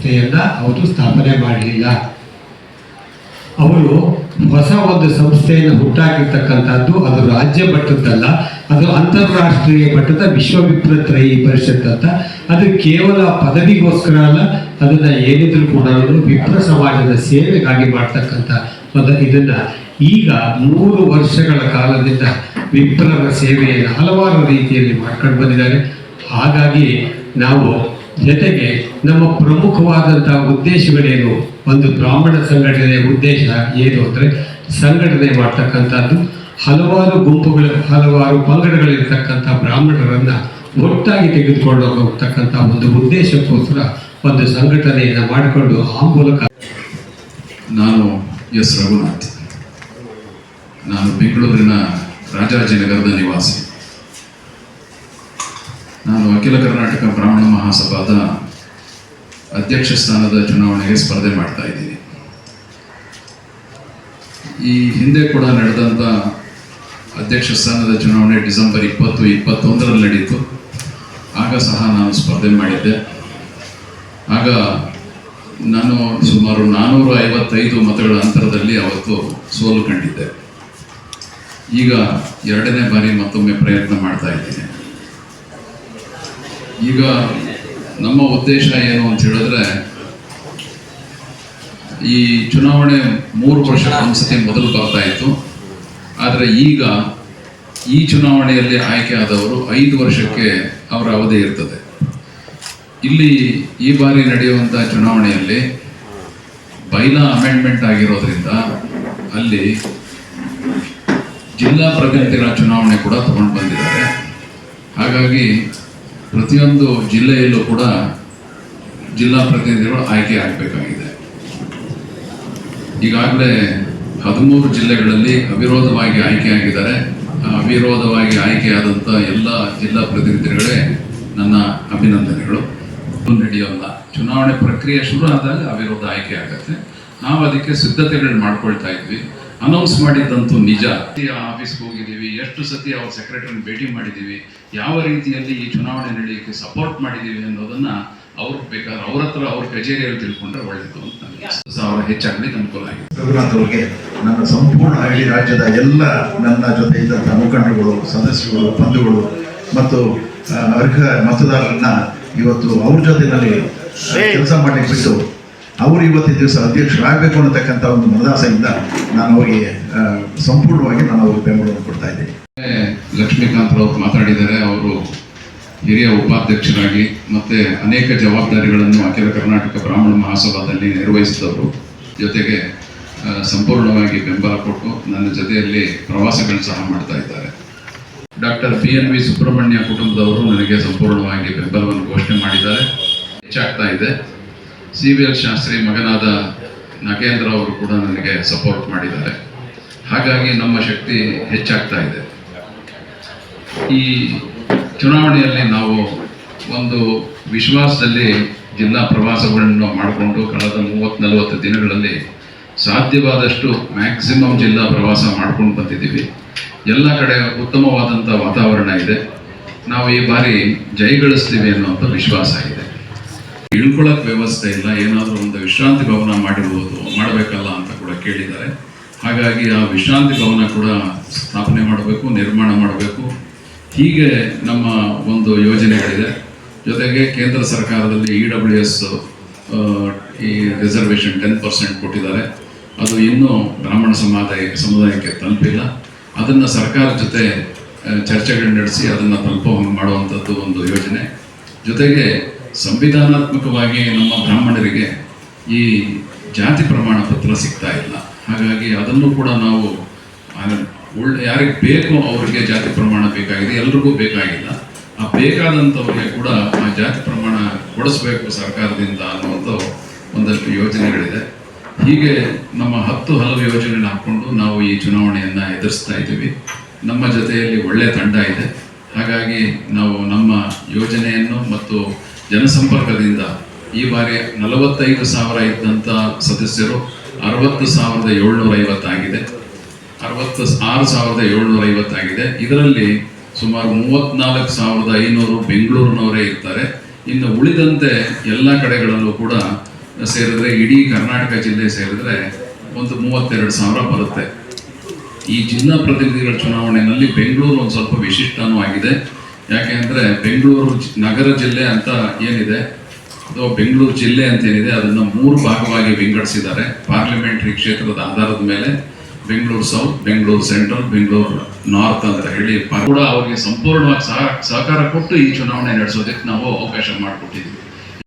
ಸಂಸ್ಥೆಯನ್ನು ಅವರು ಸ್ಥಾಪನೆ ಮಾಡಲಿಲ್ಲ. ಅವರು ಹೊಸ ಒಂದು ಸಂಸ್ಥೆಯನ್ನು ಹುಟ್ಟಾಕಿರ್ತಕ್ಕಂಥದ್ದು ಅದು ರಾಜ್ಯ ಮಟ್ಟದ್ದಲ್ಲ, ಅದು ಅಂತಾರಾಷ್ಟ್ರೀಯ ಮಟ್ಟದ ವಿಶ್ವವಿಪ್ರತ್ರಯಿ ಪರಿಷತ್ ಅಂತ. ಅದು ಕೇವಲ ಪದವಿಗೋಸ್ಕರ ಅಲ್ಲ, ಅದನ್ನು ಏನಿದ್ರು ಕೂಡ ವಿಪ್ರ ಸಮಾಜದ ಸೇವೆಗಾಗಿ ಮಾಡ್ತಕ್ಕಂಥ ಒಂದು ಇದನ್ನು ಈಗ 3 ವರ್ಷಗಳ ಕಾಲದಿಂದ ವಿಪ್ರರ ಸೇವೆಯನ್ನು ಹಲವಾರು ರೀತಿಯಲ್ಲಿ ಮಾಡ್ಕೊಂಡು ಬಂದಿದ್ದಾರೆ. ಹಾಗಾಗಿ ನಾವು ಜೊತೆಗೆ ನಮ್ಮ ಪ್ರಮುಖವಾದಂಥ ಉದ್ದೇಶಗಳೇನು, ಒಂದು ಬ್ರಾಹ್ಮಣ ಸಂಘಟನೆಯ ಉದ್ದೇಶ ಏನು ಅಂದರೆ ಸಂಘಟನೆ ಮಾಡ್ತಕ್ಕಂಥದ್ದು, ಹಲವಾರು ಗುಂಪುಗಳು ಹಲವಾರು ಪಂಗಡಗಳಿರ್ತಕ್ಕಂಥ ಬ್ರಾಹ್ಮಣರನ್ನು ಒಟ್ಟಾಗಿ ತೆಗೆದುಕೊಂಡು ಹೋಗ್ತಕ್ಕಂಥ ಒಂದು ಉದ್ದೇಶಕ್ಕೋಸ್ಕರ ಒಂದು ಸಂಘಟನೆಯನ್ನು ಮಾಡಿಕೊಂಡು ಆ ಮೂಲಕ. ನಾನು ಎಸ್ ರಘುನಾಥ್, ನಾನು ಬೆಂಗಳೂರಿನ ರಾಜಾಜಿನಗರದ ನಿವಾಸಿ. ನಾನು ಅಖಿಲ ಕರ್ನಾಟಕ ಬ್ರಾಹ್ಮಣ ಮಹಾಸಭಾದ ಅಧ್ಯಕ್ಷ ಸ್ಥಾನದ ಚುನಾವಣೆಗೆ ಸ್ಪರ್ಧೆ ಮಾಡ್ತಾ ಇದ್ದೀನಿ. ಈ ಹಿಂದೆ ಕೂಡ ನಡೆದಂಥ ಅಧ್ಯಕ್ಷ ಸ್ಥಾನದ ಚುನಾವಣೆ ಡಿಸೆಂಬರ್ 2021 ನಡೆಯಿತು. ಆಗ ಸಹ ನಾನು ಸ್ಪರ್ಧೆ ಮಾಡಿದ್ದೆ. ಆಗ ನಾನು ಸುಮಾರು 455 ಮತಗಳ ಅಂತರದಲ್ಲಿ ಅವತ್ತು ಸೋಲು ಕಂಡಿದ್ದೆ. ಈಗ 2ನೇ ಬಾರಿ ಮತ್ತೊಮ್ಮೆ ಪ್ರಯತ್ನ ಮಾಡ್ತಾ ಇದ್ದೀನಿ. ಈಗ ನಮ್ಮ ಉದ್ದೇಶ ಏನು ಅಂತ ಹೇಳಿದ್ರೆ, ಈ ಚುನಾವಣೆ 3 ವರ್ಷಕ್ಕೊಂದ್ಸತಿ ಮೊದಲು ಬರ್ತಾ ಇತ್ತು. ಆದರೆ ಈಗ ಈ ಚುನಾವಣೆಯಲ್ಲಿ ಆಯ್ಕೆ ಆದವರು 5 ವರ್ಷಕ್ಕೆ ಅವರ ಅವಧಿ ಇರ್ತದೆ. ಇಲ್ಲಿ ಈ ಬಾರಿ ನಡೆಯುವಂಥ ಚುನಾವಣೆಯಲ್ಲಿ ಬೈಲಾ ಅಮೆಂಡ್ಮೆಂಟ್ ಆಗಿರೋದ್ರಿಂದ ಅಲ್ಲಿ ಜಿಲ್ಲಾ ಪ್ರತಿನಿಧಿಗಳ ಚುನಾವಣೆ ಕೂಡ ತಗೊಂಡು ಬಂದಿದ್ದಾರೆ. ಹಾಗಾಗಿ ಪ್ರತಿಯೊಂದು ಜಿಲ್ಲೆಯಲ್ಲೂ ಕೂಡ ಜಿಲ್ಲಾ ಪ್ರತಿನಿಧಿಗಳು ಆಯ್ಕೆ ಆಗಬೇಕಾಗಿದೆ. ಈಗಾಗಲೇ 13 ಜಿಲ್ಲೆಗಳಲ್ಲಿ ಅವಿರೋಧವಾಗಿ ಆಯ್ಕೆಯಾಗಿದ್ದಾರೆ. ಅವಿರೋಧವಾಗಿ ಆಯ್ಕೆಯಾದಂಥ ಎಲ್ಲ ಜಿಲ್ಲಾ ಪ್ರತಿನಿಧಿಗಳೇ ನನ್ನ ಅಭಿನಂದನೆಗಳು. ನಡೆಯೋಲ್ಲ, ಚುನಾವಣೆ ಪ್ರಕ್ರಿಯೆ ಶುರು ಆದಾಗ ಅವಿರೋಧ ಆಯ್ಕೆ ಆಗುತ್ತೆ. ನಾವು ಅದಕ್ಕೆ ಸಿದ್ಧತೆಗಳು ಮಾಡ್ಕೊಳ್ತಾ ಇದ್ವಿ. ಅನೌನ್ಸ್ ಮಾಡಿದ್ದಂತೂ ನಿಜ. ಆಫೀಸ್ಗೆ ಹೋಗಿದ್ದೀವಿ, ಎಷ್ಟು ಸತಿ ಅವ್ರ ಸೆಕ್ರೆಟರಿನ ಭೇಟಿ ಮಾಡಿದ್ದೀವಿ, ಯಾವ ರೀತಿಯಲ್ಲಿ ಈ ಚುನಾವಣೆ ನಡೆಯೋಕ್ಕೆ ಸಪೋರ್ಟ್ ಮಾಡಿದ್ದೀವಿ ಅನ್ನೋದನ್ನ ಅವ್ರಿಗೆ ಬೇಕಾದ್ರೆ ಅವ್ರ ಹತ್ರ ಅವ್ರ ಕಚೇರಿಯಲ್ಲಿ ತಿಳ್ಕೊಂಡ್ರೆ ಒಳ್ಳೆಯದು ಅಂತ ನನಗೆ. 1000 ಹೆಚ್ಚಾಗಲಿಕ್ಕೆ ಅನುಕೂಲ ಆಗಿದೆ. ರಘುನಾಥ್ ಅವರಿಗೆ ನನ್ನ ಸಂಪೂರ್ಣ ಇಡೀ ರಾಜ್ಯದ ಎಲ್ಲ ನನ್ನ ಜೊತೆ ಇದ್ದಂಥ ಮುಖಂಡರುಗಳು, ಸದಸ್ಯರುಗಳು, ಬಂಧುಗಳು ಮತ್ತು ಅರ್ಹ ಮತದಾರರನ್ನ ಇವತ್ತು ಅವ್ರ ಜೊತೆಯಲ್ಲಿ ಕೆಲಸ ಮಾಡಲಿಕ್ಕೆ ಬಿಟ್ಟು ಅವರು ಇವತ್ತಿನ ದಿವಸ ಅಧ್ಯಕ್ಷರಾಗಬೇಕು ಅನ್ನತಕ್ಕಂಥ ಒಂದು ಮನದಾಸೆಯಿಂದ ನಾನು ಅವರಿಗೆ ಸಂಪೂರ್ಣವಾಗಿ ನಾನು ಅವ್ರಿಗೆ ಬೆಂಬಲವನ್ನು ಕೊಡ್ತಾ ಇದ್ದೀನಿ. ಲಕ್ಷ್ಮೀಕಾಂತ್ ಅವರು ಮಾತಾಡಿದ್ದಾರೆ. ಅವರು ಹಿರಿಯ ಉಪಾಧ್ಯಕ್ಷರಾಗಿ ಮತ್ತೆ ಅನೇಕ ಜವಾಬ್ದಾರಿಗಳನ್ನು ಅಖಿಲ ಕರ್ನಾಟಕ ಬ್ರಾಹ್ಮಣ ಮಹಾಸಭಾದಲ್ಲಿ ನಿರ್ವಹಿಸಿದವರು. ಜೊತೆಗೆ ಸಂಪೂರ್ಣವಾಗಿ ಬೆಂಬಲ ಕೊಟ್ಟು ನನ್ನ ಜೊತೆಯಲ್ಲಿ ಪ್ರವಾಸಗಳು ಸಹ ಮಾಡ್ತಾ ಇದ್ದಾರೆ. ಡಾಕ್ಟರ್ PNV ಸುಬ್ರಹ್ಮಣ್ಯ ಕುಟುಂಬದವರು ನನಗೆ ಸಂಪೂರ್ಣವಾಗಿ ಬೆಂಬಲವನ್ನು ಘೋಷಣೆ ಮಾಡಿದ್ದಾರೆ. ಹೆಚ್ಚಾಗ್ತಾ ಇದೆ. CVL ಶಾಸ್ತ್ರಿ ಮಗನಾದ ನಾಗೇಂದ್ರ ಅವರು ಕೂಡ ನನಗೆ ಸಪೋರ್ಟ್ ಮಾಡಿದ್ದಾರೆ. ಹಾಗಾಗಿ ನಮ್ಮ ಶಕ್ತಿ ಹೆಚ್ಚಾಗ್ತಾ ಇದೆ. ಈ ಚುನಾವಣೆಯಲ್ಲಿ ನಾವು ಒಂದು ವಿಶ್ವಾಸದಲ್ಲಿ ಜಿಲ್ಲಾ ಪ್ರವಾಸಗಳನ್ನು ಮಾಡಿಕೊಂಡು ಕಳೆದ 30-40 ದಿನಗಳಲ್ಲಿ ಸಾಧ್ಯವಾದಷ್ಟು ಮ್ಯಾಕ್ಸಿಮಮ್ ಜಿಲ್ಲಾ ಪ್ರವಾಸ ಮಾಡ್ಕೊಂಡು ಬಂದಿದ್ದೀವಿ. ಎಲ್ಲ ಕಡೆ ಉತ್ತಮವಾದಂಥ ವಾತಾವರಣ ಇದೆ. ನಾವು ಈ ಬಾರಿ ಜಯಗಳಿಸ್ತೀವಿ ಅನ್ನುವಂಥ ವಿಶ್ವಾಸ ಇದೆ. ಇಳ್ಕೊಳ್ಳೋಕೆ ವ್ಯವಸ್ಥೆ ಇಲ್ಲ, ಏನಾದರೂ ಒಂದು ವಿಶ್ರಾಂತಿ ಭವನ ಮಾಡಬೇಕಲ್ಲ ಅಂತ ಕೂಡ ಕೇಳಿದ್ದಾರೆ. ಹಾಗಾಗಿ ಆ ವಿಶ್ರಾಂತಿ ಭವನ ಕೂಡ ಸ್ಥಾಪನೆ ಮಾಡಬೇಕು, ನಿರ್ಮಾಣ ಮಾಡಬೇಕು. ಹೀಗೆ ನಮ್ಮ ಒಂದು ಯೋಜನೆಗಳಿದೆ. ಜೊತೆಗೆ ಕೇಂದ್ರ ಸರ್ಕಾರದಲ್ಲಿ EWS ಈ ರಿಸರ್ವೇಷನ್ 10% ಕೊಟ್ಟಿದ್ದಾರೆ. ಅದು ಇನ್ನೂ ಬ್ರಾಹ್ಮಣ ಸಮುದಾಯಕ್ಕೆ ತಲುಪಿಲ್ಲ. ಅದನ್ನು ಸರ್ಕಾರದ ಜೊತೆ ಚರ್ಚೆಗಳು ನಡೆಸಿ ಅದನ್ನು ಮಾಡುವಂಥದ್ದು ಒಂದು ಯೋಜನೆ. ಜೊತೆಗೆ ಸಂವಿಧಾನಾತ್ಮಕವಾಗಿ ನಮ್ಮ ಬ್ರಾಹ್ಮಣರಿಗೆ ಈ ಜಾತಿ ಪ್ರಮಾಣ ಪತ್ರ ಸಿಗ್ತಾ ಇಲ್ಲ. ಹಾಗಾಗಿ ಅದನ್ನು ಕೂಡ ನಾವು ಯಾರಿಗೆ ಬೇಕು ಅವರಿಗೆ ಜಾತಿ ಪ್ರಮಾಣ ಬೇಕಾಗಿದೆ, ಎಲ್ರಿಗೂ ಬೇಕಾಗಿಲ್ಲ. ಆ ಬೇಕಾದಂಥವ್ರಿಗೆ ಕೂಡ ಆ ಜಾತಿ ಪ್ರಮಾಣ ಕೊಡಿಸ್ಬೇಕು ಸರ್ಕಾರದಿಂದ ಅನ್ನುವಂಥ ಒಂದಷ್ಟು ಯೋಜನೆಗಳಿದೆ. ಹೀಗೆ ನಮ್ಮ 10 ಹಲವು ಯೋಜನೆಗಳನ್ನು ಹಾಕ್ಕೊಂಡು ನಾವು ಈ ಚುನಾವಣೆಯನ್ನು ಎದುರಿಸ್ತಾ ಇದ್ದೀವಿ. ನಮ್ಮ ಜೊತೆಯಲ್ಲಿ ಒಳ್ಳೆಯ ತಂಡ ಇದೆ. ಹಾಗಾಗಿ ನಾವು ನಮ್ಮ ಯೋಜನೆಯನ್ನು ಮತ್ತು ಜನಸಂಪರ್ಕದಿಂದ ಈ ಬಾರಿ 45,000 ಇದ್ದಂಥ ಸದಸ್ಯರು 60,750 ಆಗಿದೆ. 66,750 ಆಗಿದೆ. ಇದರಲ್ಲಿ ಸುಮಾರು 34,500 ಬೆಂಗಳೂರಿನವರೇ ಇರ್ತಾರೆ. ಇನ್ನು ಉಳಿದಂತೆ ಎಲ್ಲ ಕಡೆಗಳಲ್ಲೂ ಕೂಡ ಸೇರಿದ್ರೆ, ಇಡೀ ಕರ್ನಾಟಕ ಜಿಲ್ಲೆ ಸೇರಿದ್ರೆ ಒಂದು 32,000 ಬರುತ್ತೆ. ಈ ಜಿಲ್ಲಾ ಪ್ರತಿನಿಧಿಗಳ ಚುನಾವಣೆಯಲ್ಲಿ ಬೆಂಗಳೂರು ಒಂದು ಸ್ವಲ್ಪ ವಿಶಿಷ್ಟನೂ ಆಗಿದೆ. ಯಾಕೆ ಅಂದರೆ ಬೆಂಗಳೂರು ನಗರ ಜಿಲ್ಲೆ ಅಂತ ಏನಿದೆ ಅಥವಾ ಬೆಂಗಳೂರು ಜಿಲ್ಲೆ ಅಂತ ಏನಿದೆ ಅದನ್ನು 3 ಭಾಗವಾಗಿ ವಿಂಗಡಿಸಿದ್ದಾರೆ. ಪಾರ್ಲಿಮೆಂಟ್ರಿ ಕ್ಷೇತ್ರದ ಆಧಾರದ ಮೇಲೆ Bengaluru south, Bengaluru central, Bengaluru north ಅಂತ ಹೇಳಿ ಕೂಡ ಅವರಿಗೆ ಸಂಪೂರ್ಣವಾಗಿ ಸಹಕಾರ ಕೊಟ್ಟು ಈ ಚುನಾವಣೆ ನಡೆಸೋದಕ್ಕೆ ನಾವು ಅವಕಾಶ ಮಾಡಿಕೊಟ್ಟಿದ್ದೀವಿ.